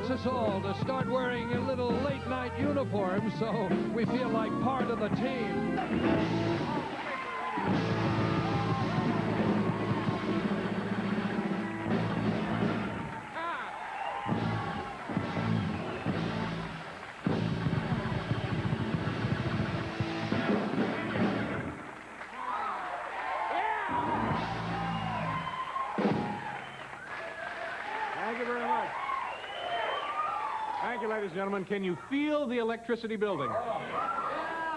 inspires us all to start wearing a little late-night uniforms so we feel like part of the team. Thank you very much. Thank you, ladies and gentlemen. Can you feel the electricity building?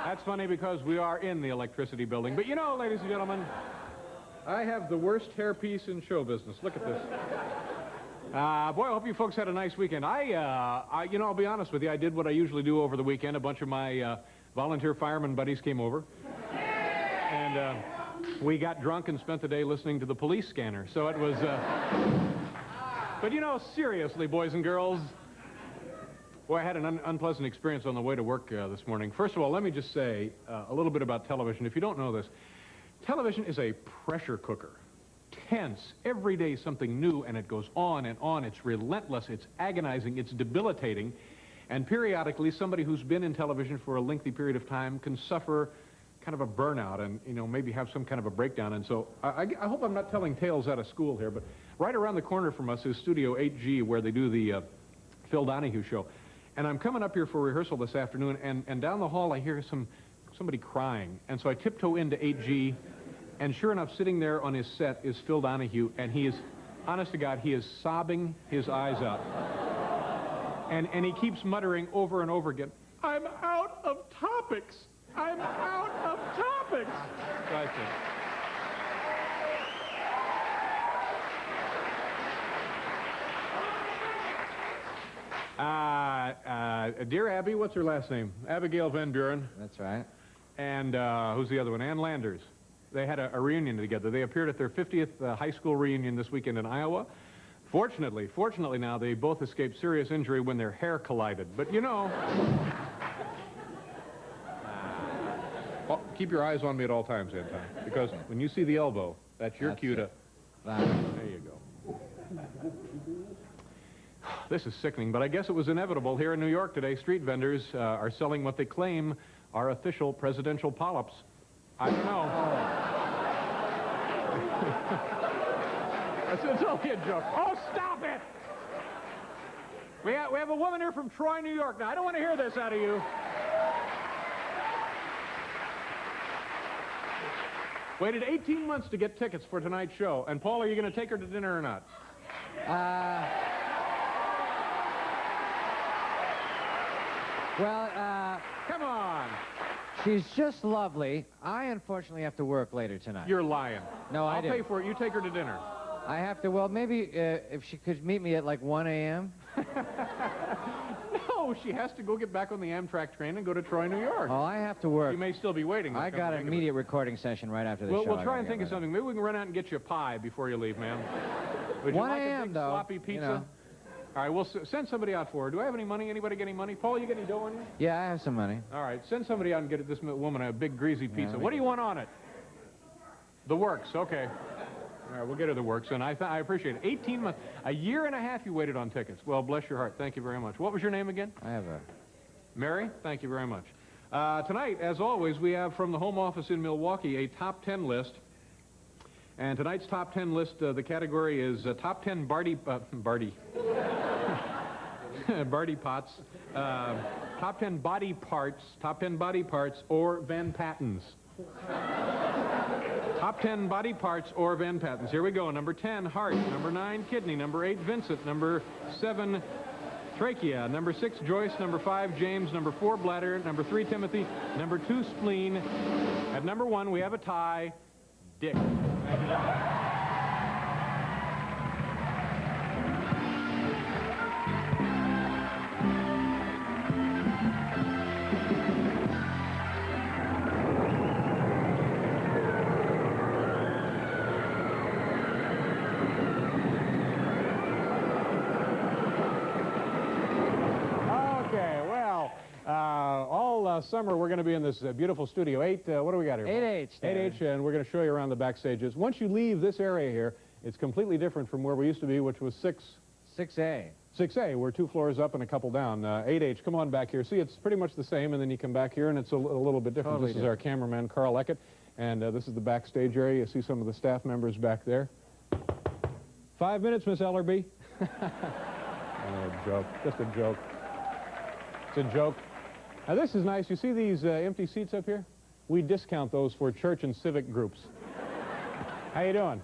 That's funny because we are in the electricity building. But you know, ladies and gentlemen, I have the worst hairpiece in show business. Look at this. Boy, I hope you folks had a nice weekend. You know, I'll be honest with you. I did what I usually do over the weekend. A bunch of my volunteer fireman buddies came over. And we got drunk and spent the day listening to the police scanner. So it was... But, you know, seriously, boys and girls, boy, I had an unpleasant experience on the way to work this morning. First of all, let me just say a little bit about television. If you don't know this, television is a pressure cooker. Tense. Every day something new, and it goes on and on. It's relentless. It's agonizing. It's debilitating. And periodically, somebody who's been in television for a lengthy period of time can suffer kind of a burnout and, you know, maybe have some kind of a breakdown. And so I hope I'm not telling tales out of school here, but right around the corner from us is Studio 8G, where they do the Phil Donahue show. And I'm coming up here for rehearsal this afternoon, and down the hall I hear somebody crying. And so I tiptoe into 8G, and sure enough, sitting there on his set is Phil Donahue, and he is, honest to God, he is sobbing his eyes out. And he keeps muttering over and over again, "I'm out of topics. I'm out of topics." So I said, dear Abby, what's her last name? Abigail Van Buren. That's right. And who's the other one? Ann Landers. They had a reunion together. They appeared at their 50th high school reunion this weekend in Iowa. Fortunately now, they both escaped serious injury when their hair collided. But, you know... Well, keep your eyes on me at all times, Anton, because when you see the elbow, that's your cue to... There you go. This is sickening, but I guess it was inevitable. Here in New York today, street vendors are selling what they claim are official presidential polyps. I don't know. It's only a joke. Oh, stop it! We have a woman here from Troy, New York. Now, I don't want to hear this out of you. Waited 18 months to get tickets for tonight's show. And, Paul, are you going to take her to dinner or not? Come on. She's just lovely. I unfortunately have to work later tonight. You're lying. No, I'll pay for it. You take her to dinner. I have to, well, maybe if she could meet me at like 1 a.m. No, she has to go get back on the Amtrak train and go to Troy, New York. Oh, I have to work. You may still be waiting. I got an immediate recording session right after the show. We'll try and think of something. Maybe we can run out and get you a pie before you leave, ma'am. Would you 1 like a a.m. big though. sloppy pizza? You know. All right, we'll send somebody out for her. Do I have any money? Anybody get any money? Paul, you got any dough on you? Yeah, I have some money. All right, send somebody out and get this woman a big greasy pizza. Yeah, What do you want on it? The works, okay. All right, we'll get her the works, and I appreciate it. 18 months, a year and a half you waited on tickets. Well, bless your heart. Thank you very much. What was your name again? I have a... Mary? Thank you very much. Tonight, as always, we have from the home office in Milwaukee a top 10 list. And tonight's top 10 list, the category is top 10 Barty Pots, top 10 body parts, or Van Pattens. Top 10 body parts or Van Pattens. Here we go. Number 10, heart. Number 9, kidney. Number 8, Vincent. Number 7, trachea. Number 6, Joyce. Number 5, James. Number 4, bladder. Number 3, Timothy. Number 2, spleen. At number 1, we have a tie, Dick. Summer, we're going to be in this beautiful Studio 8. What do we got here? 8H. 8H, and we're going to show you around the backstages. Once you leave this area here, it's completely different from where we used to be, which was 6... 6A. 6A, we're 2 floors up and a couple down. 8H, come on back here. See, it's pretty much the same, and then you come back here, and it's a little bit different. Totally This is our cameraman, Carl Eckert, and this is the backstage area. You see some of the staff members back there. 5 minutes, Miss Ellerby. Joke. Just a joke. It's a joke. Now, this is nice. You see these empty seats up here? We discount those for church and civic groups. How you doing?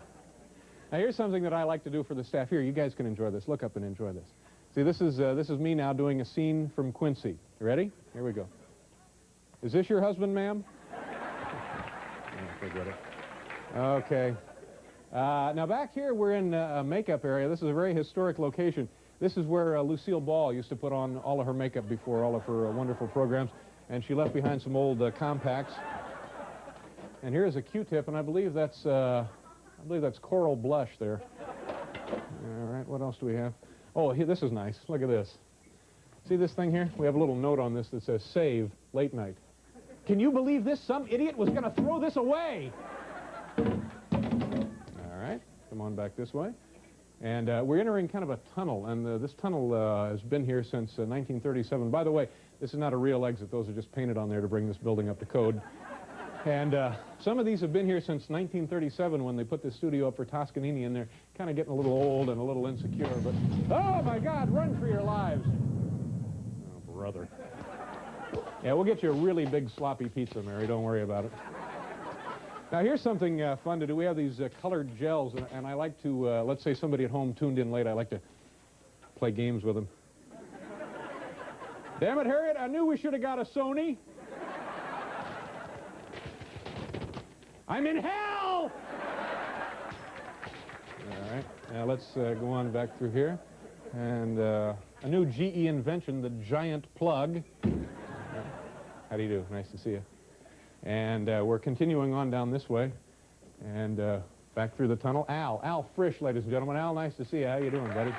Now, here's something that I like to do for the staff here. You guys can enjoy this. Look up and enjoy this. See, this is me now doing a scene from Quincy. You ready? Here we go. Is this your husband, ma'am? Forget it. Okay. Now, back here, we're in a makeup area. This is a very historic location. This is where Lucille Ball used to put on all of her makeup before all of her wonderful programs, and she left behind some old compacts. And here's a Q-tip, and I believe that's coral blush there. All right, what else do we have? Oh, here, this is nice. Look at this. See this thing here? We have a little note on this that says, "Save late night." Can you believe this? Some idiot was going to throw this away. All right, come on back this way. And we're entering kind of a tunnel, and this tunnel has been here since 1937. By the way, this is not a real exit. Those are just painted on there to bring this building up to code. And some of these have been here since 1937 when they put this studio up for Toscanini, and they're kind of getting a little old and a little insecure. But, oh, my God, run for your lives. Oh, brother. Yeah, we'll get you a really big sloppy pizza, Mary. Don't worry about it. Now, here's something fun to do. We have these colored gels, and I like to, let's say somebody at home tuned in late, I like to play games with them. Damn it, Harriet, I knew we should have got a Sony. I'm in hell! All right, now let's go on back through here. And a new GE invention, the giant plug. How do you do? Nice to see you. And we're continuing on down this way. And back through the tunnel. Al Frisch, ladies and gentlemen. Al, nice to see you. How you doing, buddy?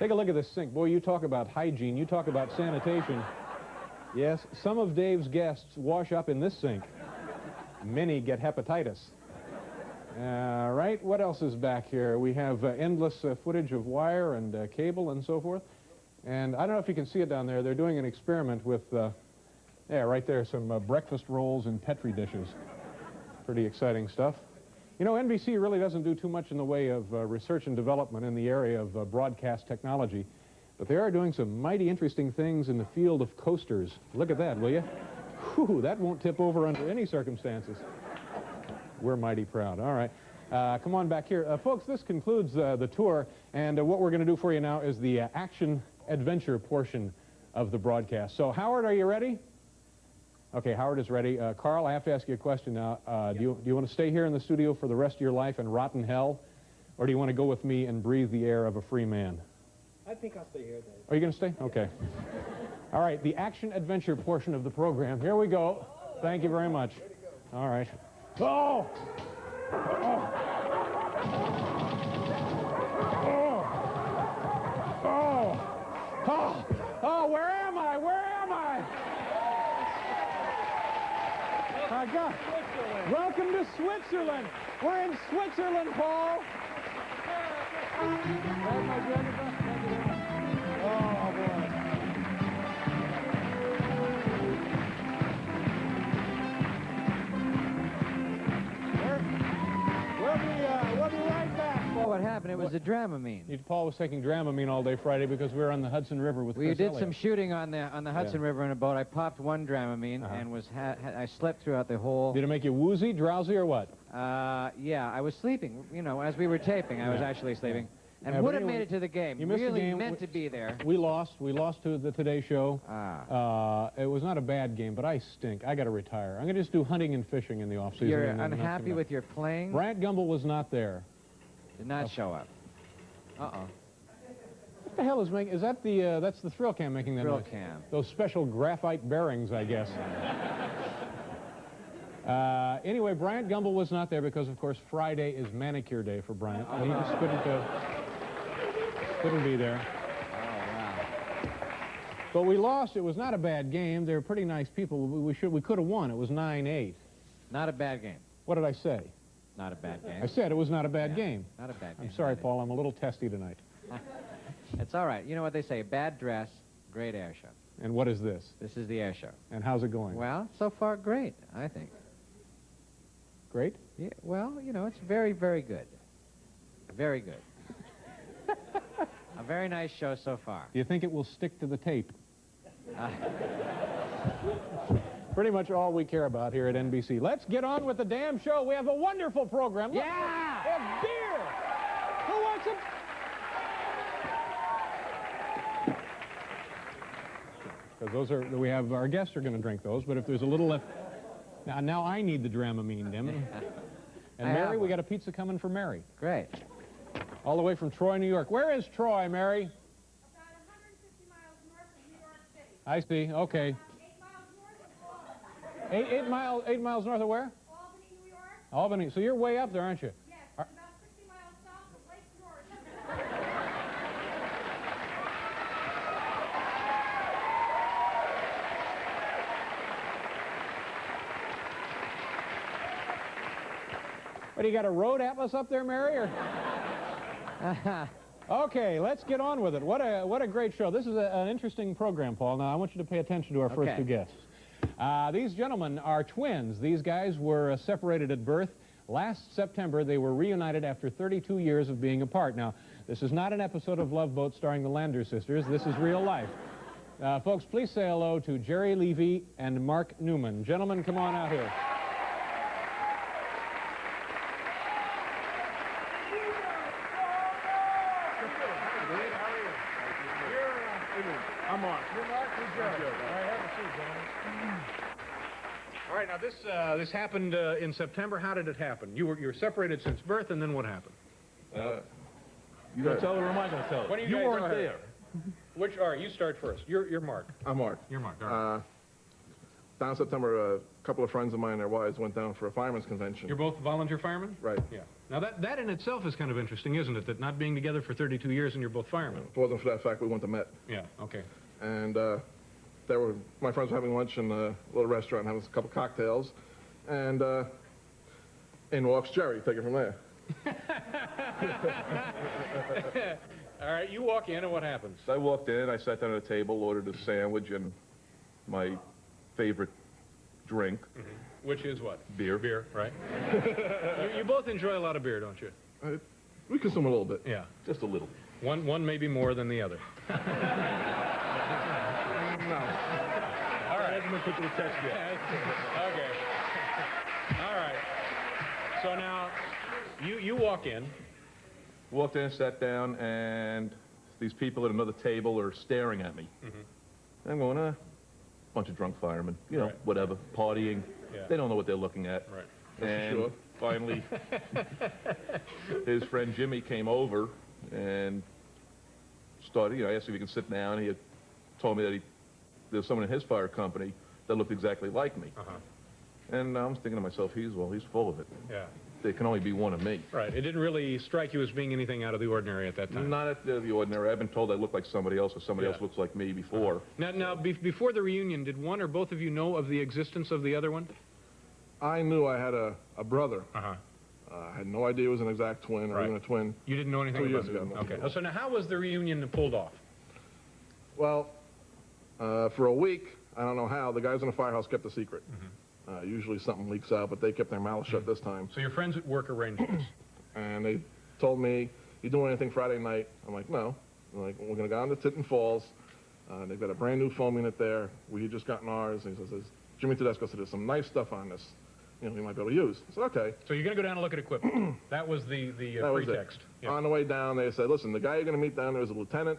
Take a look at this sink. Boy, you talk about hygiene. You talk about sanitation. Yes, some of Dave's guests wash up in this sink. Many get hepatitis. All right, what else is back here? We have endless footage of wire and cable and so forth. And I don't know if you can see it down there. They're doing an experiment with, yeah, right there, some breakfast rolls in Petri dishes. Pretty exciting stuff. You know, NBC really doesn't do too much in the way of research and development in the area of broadcast technology. But they are doing some mighty interesting things in the field of coasters. Look at that, will you? Whew, that won't tip over under any circumstances. We're mighty proud. All right. Come on back here. Folks, this concludes the tour. And what we're going to do for you now is the action-adventure portion of the broadcast. So, Howard, are you ready? Okay, Howard is ready. Carl, I have to ask you a question now. Do you want to stay here in the studio for the rest of your life and rot in hell? Or do you want to go with me and breathe the air of a free man? I think I'll stay here, Dave. Are you going to stay? Okay. All right, the action-adventure portion of the program. Here we go. Thank you very much. All right. Oh! Oh! Oh! Oh! Oh! Oh, where am I? Where am I? My God. Welcome to Switzerland. We're in Switzerland, Paul. Oh, boy. We'll be right back. Well, what happened? It was a Dramamine. Paul was taking Dramamine all day Friday because we were on the Hudson River with We Chris did Elliott. some shooting on the Hudson River in a boat. I popped one Dramamine and I slept throughout the whole. Did it make you woozy, drowsy, or what? Yeah, I was sleeping. You know, as we were taping, I was actually sleeping. And Yeah, would but have anyway, made it to the game. you missed the Really game. meant to be there. We lost. We lost to the Today Show. It was not a bad game, but I stink. I got to retire. I'm going to just do hunting and fishing in the off-season. You're unhappy with your playing? Bryant Gumbel was not there. Did not show up. Uh-oh. What the hell is making... Is that the... that's the Thrill Cam making that Thrill noise? Cam. Those special graphite bearings, I guess. Anyway, Bryant Gumbel was not there because, of course, Friday is manicure day for Bryant. And he just couldn't be there. Oh, wow. But we lost. It was not a bad game. They were pretty nice people. We could have won. It was 9-8. Not a bad game. What did I say? Not a bad game. I said it was not a bad game. Not a bad game. I'm sorry, Paul. I'm a little testy tonight. It's all right. You know what they say, bad dress, great air show. And what is this? This is the air show. And how's it going? Well, so far, great, I think. Great? Yeah, well, you know, it's very, very good. Very good. A very nice show so far. Do you think it will stick to the tape? Pretty much all we care about here at NBC. Let's get on with the damn show. We have a wonderful program. Look, Yeah! we have beer. Who wants some? Because those are, we have, our guests are going to drink those, but if there's a little left. Now I need the Dramamine, Dim. And Mary, we got a pizza coming for Mary. Great. All the way from Troy, New York. Where is Troy, Mary? About 150 miles north of New York City. I see. Okay. 8 miles north of Albany. 8 miles north of where? Albany, New York? Albany. So you're way up there, aren't you? Yes, about 60 miles south of Lake George. What, do you got a road atlas up there, Mary? Or? Okay, let's get on with it. What a great show. This is an interesting program, Paul. Now, I want you to pay attention to our first two guests. These gentlemen are twins. These guys were separated at birth. Last September, they were reunited after 32 years of being apart. Now, this is not an episode of Love Boat starring the Lander sisters. This is real life. Folks, please say hello to Jerry Levy and Mark Newman. Gentlemen, come on out here. I'm Mark. You're Mark, you're Jerry. All right, have a seat, gentlemen. All right, now this happened in September. How did it happen? You were separated since birth, and then what happened? You gonna tell it or am I gonna tell it? What do you You guys weren't go ahead. there. All right, you start first. You're Mark. I'm Mark. You're Mark. All right. Down in September, a couple of friends of mine and their wives went down for a fireman's convention. You're both volunteer firemen? Right. Yeah. Now, that in itself is kind of interesting, isn't it? That not being together for 32 years and you're both firemen. If it wasn't for that fact, we wouldn't have met. Yeah, okay. And my friends were having lunch in a little restaurant, having a couple cocktails, and in walks Jerry. Take it from there. All right, you walk in, and what happens? So I walked in, I sat down at a table, ordered a sandwich and my favorite drink. Mm-hmm. Which is what? Beer. Beer, right? you both enjoy a lot of beer, don't you? We consume a little bit. Yeah. Just a little. One maybe more than the other. No. All right. Hasn't been put to the test yet. Okay. All right. So now, you walk in. Walked in, sat down, and these people at another table are staring at me. Mm-hmm. I'm going, bunch of drunk firemen, you know, Right. whatever, partying. Yeah. They don't know what they're looking at. Right. And sure. finally, his friend Jimmy came over and started, I asked if he could sit down. He had told me that there was someone in his fire company that looked exactly like me. Uh-huh. And I was thinking to myself, he's full of it. Yeah. There can only be one of me. Right. It didn't really strike you as being anything out of the ordinary at that time. Not at the ordinary. I've been told I look like somebody else or somebody Yeah. else looks like me before. Now, before the reunion, did one or both of you know of the existence of the other one? I knew I had a brother. Uh-huh. I had no idea it was an exact twin or Right. even a twin. You didn't know anything 2 about years it? ago. Okay. So now, how was the reunion pulled off? Well, for a week, I don't know how, the guys in the firehouse kept a secret. Mm-hmm. Usually something leaks out, but they kept their mouths shut this time. So your friends at work arranged this? And they told me, you doing anything Friday night? I'm like, no. I'm like, we're going to go down to Tinton Falls. They've got a brand new foam unit there. We had just gotten ours. And he says, Jimmy Tedesco said, there's some nice stuff on this. You might be able to use. I said, okay. So you're going to go down and look at equipment. That was the That was it. pretext. Yeah. On the way down, they said, listen, the guy you're going to meet down there is a lieutenant.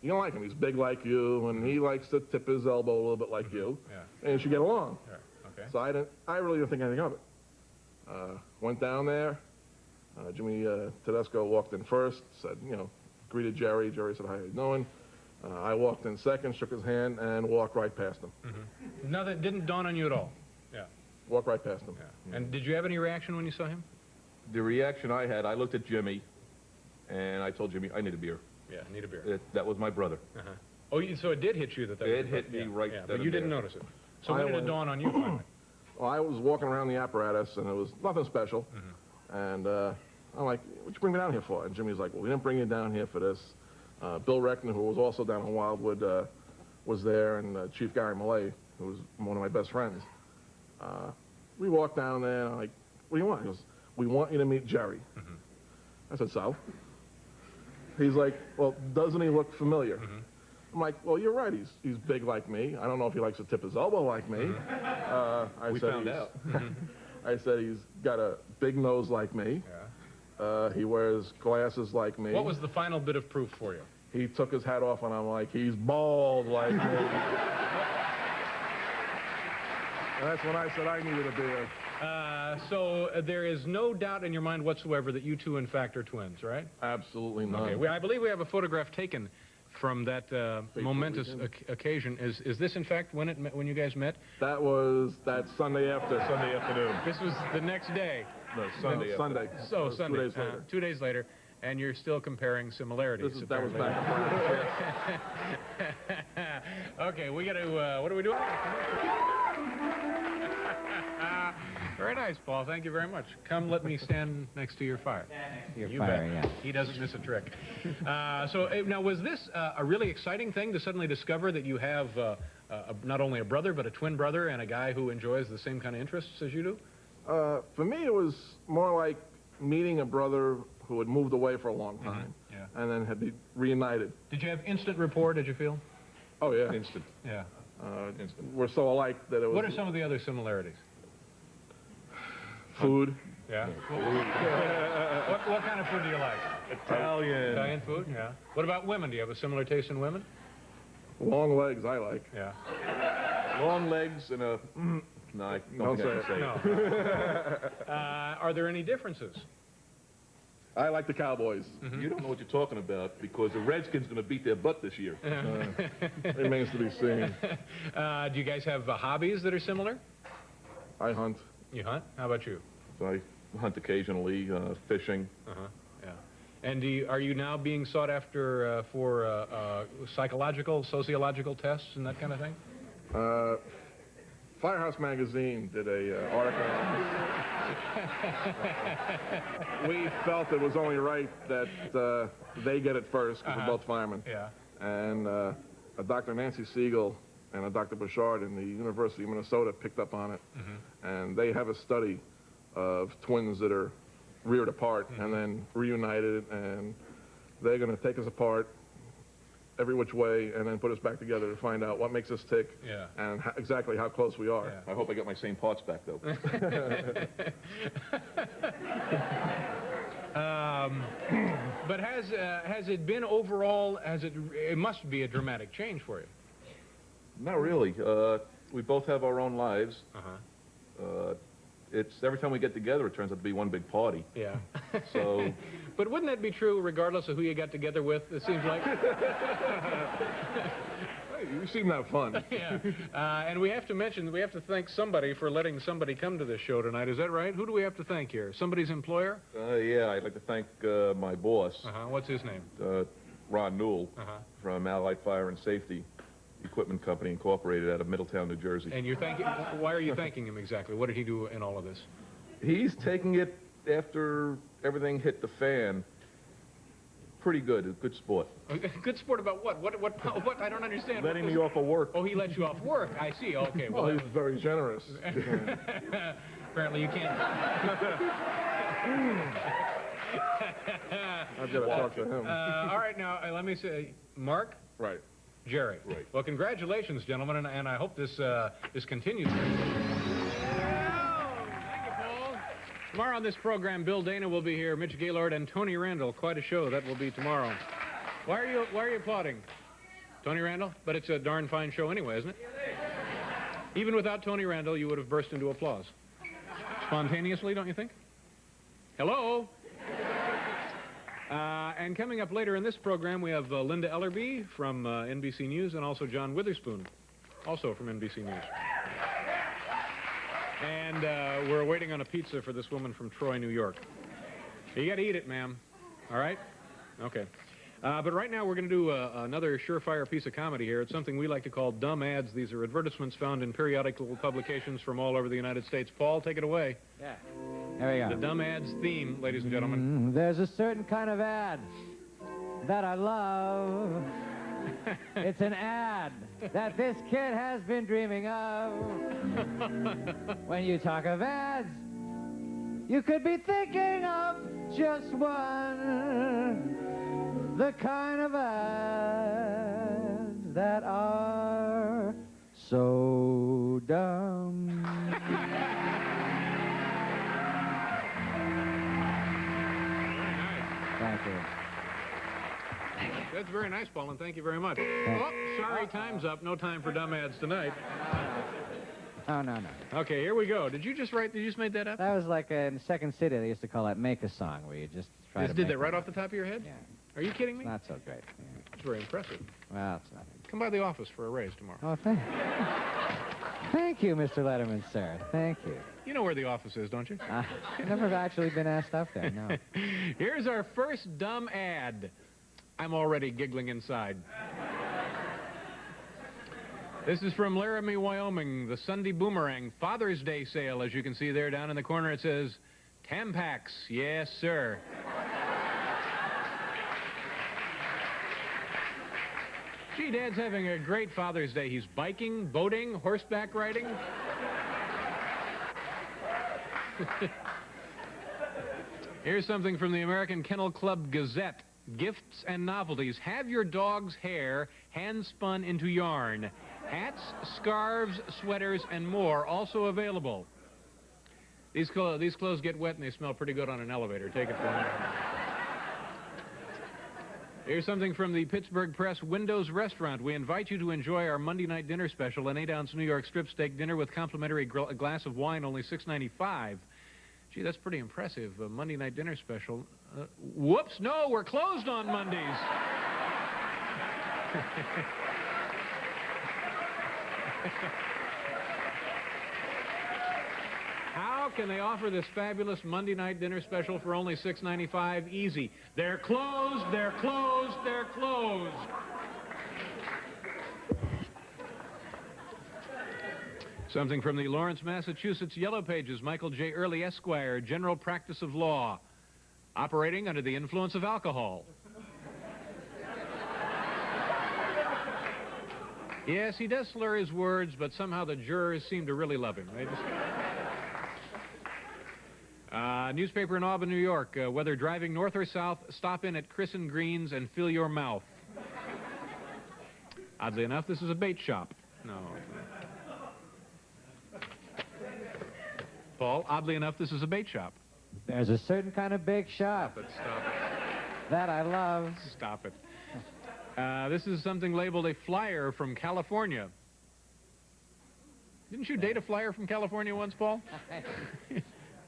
You don't like him. He's big like you, and he likes to tip his elbow a little bit like you. Yeah. And you should get along. Yeah. Okay. So I really didn't think anything of it. Went down there. Jimmy Tedesco walked in first, said, greeted Jerry. Jerry said, how you doing? I walked in second, shook his hand, and walked right past him. Mm-hmm. No, that didn't dawn on you at all? Yeah. Walked right past him. Yeah. And did you have any reaction when you saw him? The reaction I had, I looked at Jimmy, and I told Jimmy, I need a beer. Yeah, need a beer. That was my brother. Uh-huh. Oh, so it did hit you that was it hit me yeah. right yeah, then but and you didn't there. notice it. So when did it dawn on you finally? Well, I was walking around the apparatus, and it was nothing special. And I'm like, what'd you bring me down here for? And Jimmy's like, well, we didn't bring you down here for this. Bill Reckner, who was also down on Wildwood, was there, and Chief Gary Millay, who was one of my best friends. We walked down there, and I'm like, what do you want? He goes, we want you to meet Jerry. I said, so? He's like, well, doesn't he look familiar? I'm like, well, you're right. He's big like me. I don't know if he likes to tip his elbow like me. We found out. I said he's got a big nose like me. He wears glasses like me. What was the final bit of proof for you? He took his hat off, and I'm like, he's bald like me. And that's when I said I needed a beard. So there is no doubt in your mind whatsoever that you two, in fact, are twins, right? Absolutely not. Okay. I believe we have a photograph taken from that momentous occasion. Is this, in fact, when you guys met? That was that Sunday afternoon. This was the next day. No, Sunday. So Sunday. 2 days later. 2 days later, and you're still comparing similarities. That was back in Okay, we got to. What are we doing? Very nice, Paul. Thank you very much. Come, let me stand next to your fire. Your You fire, bet. yeah. He doesn't miss a trick. Now, was this a really exciting thing to suddenly discover that you have not only a brother, but a twin brother and a guy who enjoys the same kind of interests as you do? For me, it was more like meeting a brother who had moved away for a long time, and then had been reunited. Did you have instant rapport, did you feel? Oh, yeah. Instant. Yeah. We're so alike that it was... What are some of the other similarities? Food. Yeah. What kind of food do you like? Italian food, yeah. What about women? Do you have a similar taste in women? Long legs, I like. Yeah. Long legs and a... No, I don't think I can say No. it. Are there any differences? I like the Cowboys. You don't know what you're talking about because the Redskins are going to beat their butt this year. Remains to be seen. Do you guys have hobbies that are similar? I hunt. You hunt? How about you? So I hunt occasionally, fishing. Yeah. And are you now being sought after for psychological, sociological tests and that kind of thing? Firehouse Magazine did a article. We felt it was only right that they get it first, because we're both firemen. Yeah. And a Dr. Nancy Siegel and a Dr. Bouchard in the University of Minnesota picked up on it. And they have a study of twins that are reared apart and then reunited, and they're going to take us apart every which way and then put us back together to find out what makes us tick and exactly how close we are. I hope I got my same parts back, though. But has it been overall, it must be a dramatic change for you? Not really. We both have our own lives. It's every time we get together, it turns out to be one big party. Yeah. So. But wouldn't that be true regardless of who you got together with, it seems like? Hey, you seem to have fun. Yeah. And we have to thank somebody for letting somebody come to this show tonight. Is that right? Who do we have to thank here? Somebody's employer? Yeah, I'd like to thank my boss. What's his name? Ron Newell from Allied Fire and Safety Equipment Company Incorporated out of Middletown, New Jersey. And why are you thanking him exactly? What did he do in all of this? He's taking it after everything hit the fan. Pretty good. A good sport. Good sport about what? What? I don't understand. Letting me off of work. Oh, he let you off work. I see. Okay. Well, he's very generous. Apparently you can't. I've got to talk to him. All right, now, let me say, Mark? Right. Jerry. Right. Well, congratulations, gentlemen, and I hope this continues. Thank you, Paul. Tomorrow on this program, Bill Dana will be here, Mitch Gaylord, and Tony Randall. Quite a show. That will be tomorrow. Why are you applauding? Tony Randall? But it's a darn fine show anyway, isn't it? Even without Tony Randall, you would have burst into applause. Spontaneously, don't you think? Hello? And coming up later in this program, we have Linda Ellerby from NBC News and also John Witherspoon, also from NBC News. And we're waiting on a pizza for this woman from Troy, New York. You got to eat it, ma'am. All right? Okay. But right now we're going to do another surefire piece of comedy here. It's something we like to call dumb ads. These are advertisements found in periodical publications from all over the United States. Paul, take it away. Yeah. There we go. The dumb ads theme, ladies and gentlemen. There's a certain kind of ad that I love. It's an ad that this kid has been dreaming of. When you talk of ads, you could be thinking of just one. The kind of ads that are so dumb. Thank you. That's very nice, Paul, and thank you very much. Oh, sorry, time's up. No time for dumb ads tonight. Oh, no. Okay, here we go. Did you just make that up? That was like in Second City, they used to call that make a song, where you just try to Did make that right one. off the top of your head? Yeah. Are you kidding me? Not so great. Yeah. It's very impressive. Well, it's nothing. Come by the office for a raise tomorrow. Oh, thank you, Mr. Letterman, sir. Thank you. You know where the office is, don't you? I've never actually been asked up there, no. Here's our first dumb ad. I'm already giggling inside. This is from Laramie, Wyoming, the Sunday Boomerang Father's Day sale. As you can see there down in the corner, it says, Tampax, yes, sir. Gee, Dad's having a great Father's Day. He's biking, boating, horseback riding. Here's something from the American Kennel Club Gazette. Gifts and novelties. Have your dog's hair hand-spun into yarn. Hats, scarves, sweaters, and more also available. These clothes get wet and they smell pretty good on an elevator. Take it from me. Here's something from the Pittsburgh Press Windows Restaurant. We invite you to enjoy our Monday night dinner special, an 8-ounce New York strip steak dinner with complimentary glass of wine, only $6.95. Gee, that's pretty impressive. A Monday night dinner special. Whoops, no, we're closed on Mondays. How can they offer this fabulous Monday night dinner special for only $6.95? Easy. They're closed, they're closed, they're closed. Something from the Lawrence, Massachusetts Yellow Pages. Michael J. Early, Esquire, General Practice of Law. Operating under the influence of alcohol. Yes, he does slur his words, but somehow the jurors seem to really love him. They just... newspaper in Auburn, New York. Whether driving north or south, stop in at Chris and Green's and fill your mouth. Oddly enough, this is a bait shop. No. Paul, oddly enough, this is a bait shop. There's a certain kind of bake shop Stop it. that I love. Stop it. This is something labeled a flyer from California. Didn't you date a flyer from California once, Paul?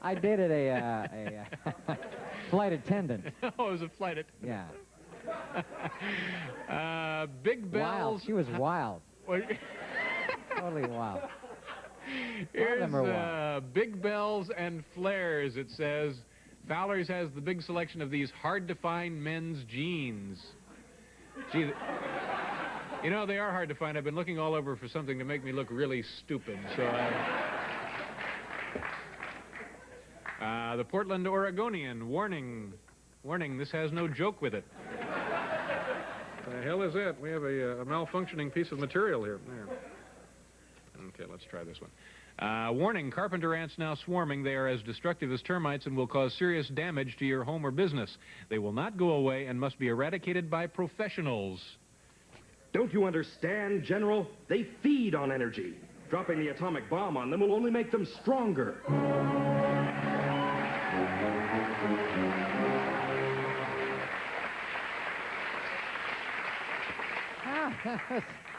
I dated a flight attendant. Oh, it was a flight attendant. Yeah. Big Bells. Wild. She was wild. Totally wild. Here's Big Bells and Flares. It says, Fowler's has the big selection of these hard-to-find men's jeans. Gee, you know, they are hard to find. I've been looking all over for something to make me look really stupid, so the Portland Oregonian, warning, this has no joke with it. The hell is that? We have a malfunctioning piece of material here. There. Okay, let's try this one. Warning, carpenter ants now swarming. They are as destructive as termites and will cause serious damage to your home or business. They will not go away and must be eradicated by professionals. Don't you understand, General? They feed on energy. Dropping the atomic bomb on them will only make them stronger.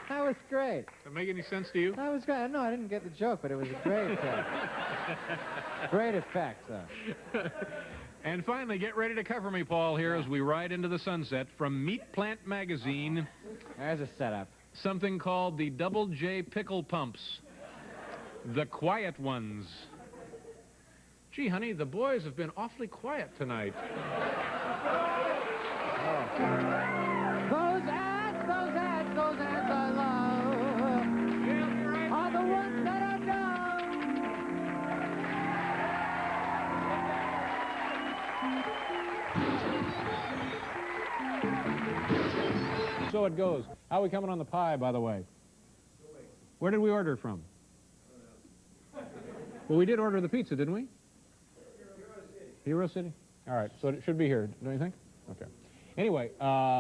That was great. Does that make any sense to you? That was great. No, I didn't get the joke, but it was a great, great effect, though. And finally, get ready to cover me, Paul, here as we ride into the sunset from Meat Plant Magazine. There's a setup. Something called the Double J Pickle Pumps. The quiet ones. Gee, honey, the boys have been awfully quiet tonight. Oh. So it goes. How are we coming on the pie, by the way? Where did we order it from? Well, we did order the pizza, didn't we? Hero City. All right, so it should be here, don't you think? Okay. Anyway,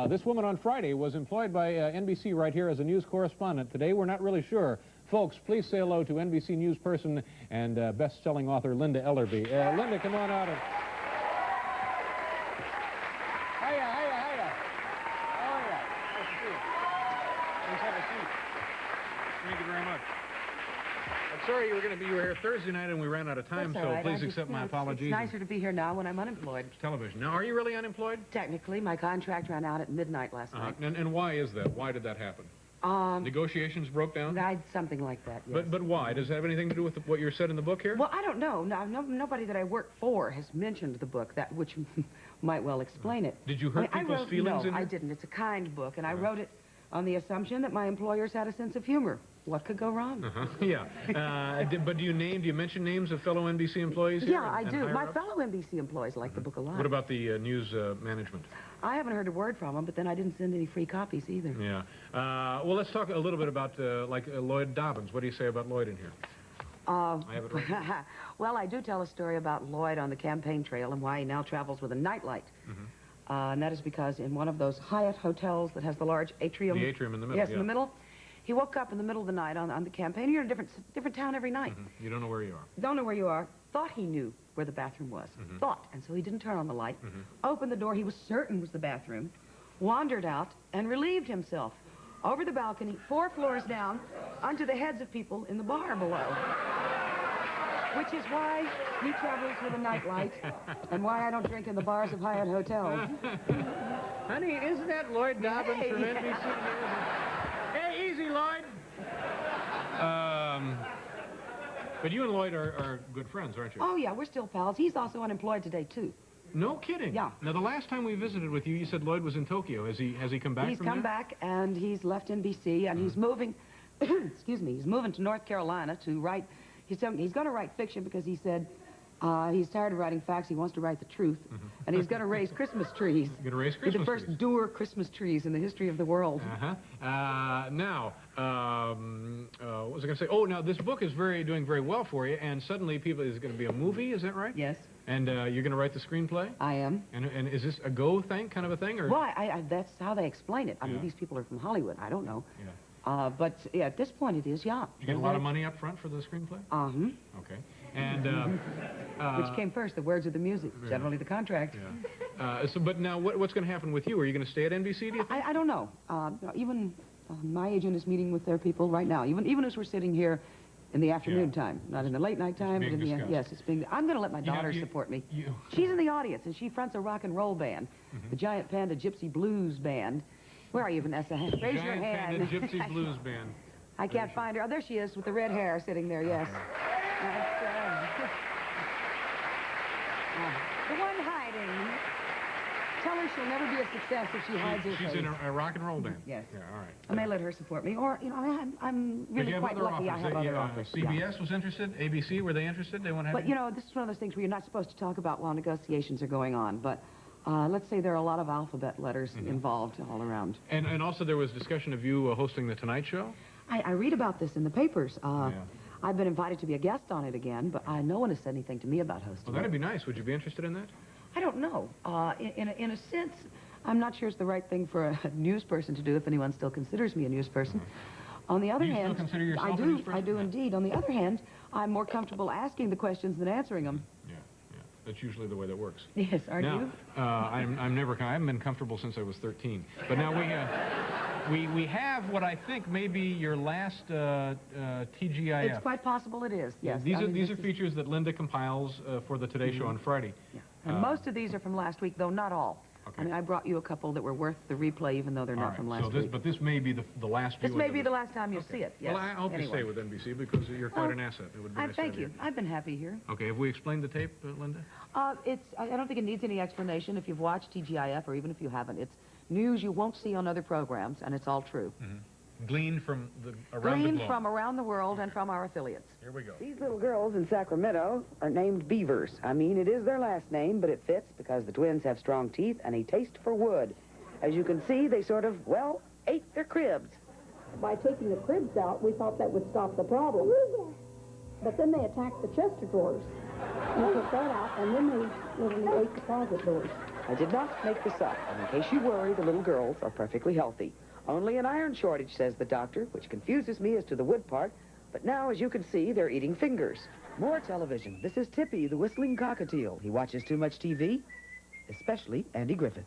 this woman on Friday was employed by NBC right here as a news correspondent. Today, we're not really sure. Folks, please say hello to NBC news person and best-selling author Linda Ellerby. Linda, come on out. Hiya. How are you? Nice to see you. Please have a seat. Thank you very much. I'm sorry you were here Thursday night and we ran out of time, That's all so right. please accept my apologies. It's nicer to be here now when I'm unemployed. It's television. Now, are you really unemployed? Technically, my contract ran out at midnight last night. And why is that? Why did that happen? Negotiations broke down? Something like that, yes. But why? Does it have anything to do with what you said in the book here? Well, I don't know. Nobody that I work for has mentioned the book, which might well explain it. Did you hurt people's feelings in it? No, I didn't. It's a kind book, and I wrote it on the assumption that my employers had a sense of humor. What could go wrong? Yeah. But do you mention names of fellow NBC employees here? Yeah, I do. My fellow NBC employees like the book a lot. What about the news management? I haven't heard a word from them, but then I didn't send any free copies either. Yeah. Well, let's talk a little bit about, Lloyd Dobbins. What do you say about Lloyd in here? I have it right. Well, I do tell a story about Lloyd on the campaign trail and why he now travels with a nightlight. And that is because in one of those Hyatt hotels that has the large atrium. The atrium in the middle. Yes, in the middle. He woke up in the middle of the night on the campaign. You're in a different town every night. You don't know where you are. Don't know where you are. Thought he knew where the bathroom was. Thought. And so he didn't turn on the light. Opened the door he was certain was the bathroom. Wandered out and relieved himself. Over the balcony, 4 floors down, onto the heads of people in the bar below. Which is why he travels with a nightlight and why I don't drink in the bars of Hyatt hotels. Honey, isn't that Lloyd Dobbins from NBC? Hey, easy, Lloyd. But you and Lloyd are good friends, aren't you? Oh, yeah, we're still pals. He's also unemployed today, too. No kidding? Yeah. Now, the last time we visited with you, you said Lloyd was in Tokyo. Has he come back He's from come there? back, and he's left NBC, and he's moving, excuse me, he's moving to North Carolina to write, he's going to write fiction because he said he's tired of writing facts, he wants to write the truth, and he's going to raise Christmas trees. You're going to raise Be Christmas the first trees? doer Christmas trees in the history of the world. Now, what was I going to say? Oh, now, this book is doing very well for you, and suddenly is going to be a movie, is that right? Yes. And you're going to write the screenplay? I am. And is this a go thing, kind of a thing? Or? Well, that's how they explain it. I mean, these people are from Hollywood. I don't know. Yeah. But yeah, at this point it is, yeah. You get a lot of money up front for the screenplay? Okay. And which came first, the words or the music? Generally the contract. Yeah. But now, what's going to happen with you? Are you going to stay at NBC, do you think? I don't know. Even my agent is meeting with their people right now. Even as we're sitting here in the afternoon time, not in the late night time. It's being discussed. Yes, it's being. I'm going to let my daughter support me. She's in the audience, and she fronts a rock and roll band, the Giant Panda Gypsy Blues Band. Where are you, Vanessa? Raise your hand. Giant Panda Gypsy Blues Band. I can't find her. Oh, there she is with the red hair sitting there, yes. The one hiding. Tell her she'll never be a success if she hides her face. She's in a rock and roll band? Yes. Yeah, all right. I may let her support me. Or, I'm really quite lucky I have other offers. CBS was interested? ABC, were they interested? They want to have But, this is one of those things where you're not supposed to talk about while negotiations are going on. But let's say there are a lot of alphabet letters involved all around. And also there was discussion of you hosting The Tonight Show? I read about this in the papers. I've been invited to be a guest on it again, but no one has said anything to me about hosting Well, that'd be nice. Would you be interested in that? I don't know. In a sense, I'm not sure it's the right thing for a news person to do if anyone still considers me a news person. On the other hand, still consider yourself a news person? I do indeed. On the other hand, I'm more comfortable asking the questions than answering them. Yeah. That's usually the way that works. Yes, aren't you? I haven't been comfortable since I was 13. But now we have what I think may be your last TGIF. It's quite possible it is, yes. These are features that Linda compiles for the Today Show on Friday. Yeah. And most of these are from last week, though not all. Okay. I mean, I brought you a couple that were worth the replay, even though they're not from last week. But this may be the last This viewing may of be the last time you'll see it, yes. Well, I hope you stay with NBC because you're quite an asset. It would be nice to thank have you. I've been happy here. Okay, have we explained the tape, Linda? I don't think it needs any explanation if you've watched TGIF or even if you haven't. It's news you won't see on other programs, and it's all true. Gleaned from around the globe. From around the world and from our affiliates. Here we go. These little girls in Sacramento are named Beavers. I mean, it is their last name, but it fits because the twins have strong teeth and a taste for wood. As you can see, they sort of, well, ate their cribs. By taking the cribs out, we thought that would stop the problem. But then they attacked the chest of drawers. We took that out, and then they literally ate the closet doors. I did not make this up, and in case you worry, the little girls are perfectly healthy. Only an iron shortage, says the doctor, which confuses me as to the wood part. But now, as you can see, they're eating fingers. More television. This is Tippy, the whistling cockatiel. He watches too much TV, especially Andy Griffith.